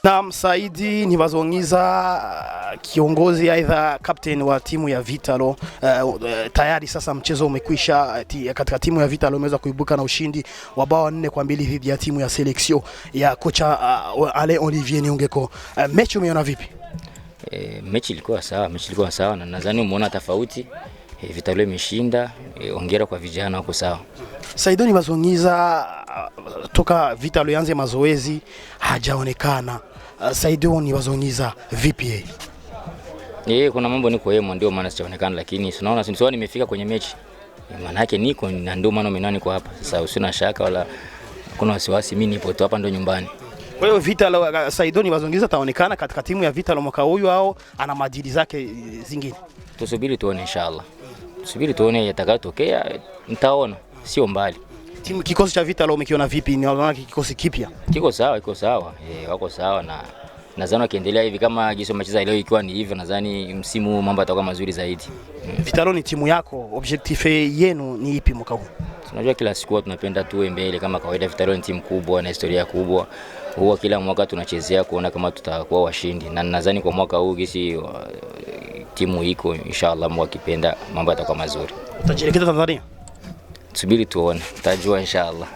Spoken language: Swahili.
Na Saido Ntibazonkiza, kiongozi aidha captain wa timu ya Vital'o, tayari sasa mchezo umekwisha. Katika timu ya Vital'o imeweza kuibuka na ushindi wa bao 4-2 dhidi ya timu ya selection ya kocha Ale Olivier Niongeko. Mechi umeona vipi? Mechi ilikuwa sawa na nadhani umeona tofauti. Vital'o imeshinda, hongera kwa vijana wako sawa. Saido Ntibazonkiza, toka Vital'o yanze mazoezi hajaonekana. Saido Ntibazonkiza vipi yeye? Kuna mambo niko yeye ndio maana sijaonekana, lakini tunaona sio nimefika kwenye mechi. Maana yake niko na ndio maana mimi niko hapa. Sasa usina shaka wala kuna wasiwasi, mimi nipo tu hapa ndo nyumbani. Kwa hiyo Vital'o, Saido Ntibazonkiza ataonekana katika timu ya Vital'o mwaka huu au ana madili zake zingine? Tusubiri tuone inshallah. Tusubiri tuone yatakayotokea, nitaona sio mbali. Timu kikosi cha Vital'o umekiona vipi? Ni unaona kikosi kipya? Iko sawa. Wako sawa na nadhani wakiendelea hivi kama jinsi wamecheza leo ikiwa ni hivyo, nadhani msimu mambo yatakuwa mazuri zaidi. Vital'o ni timu yako, objectif yenu ni ipi mwaka huu? Tunajua kila siku tunapenda tuwe mbele kama kawaida. Vital'o ni timu kubwa na historia kubwa. Huwa kila mwaka tunachezea kuona kama tutakuwa washindi, na nadhani kwa mwaka huu gisi timu iko inshallah, Mungu akipenda mambo yatakuwa mazuri. Utajielekeza Tanzania? Subiri tuone, tutajua inshallah.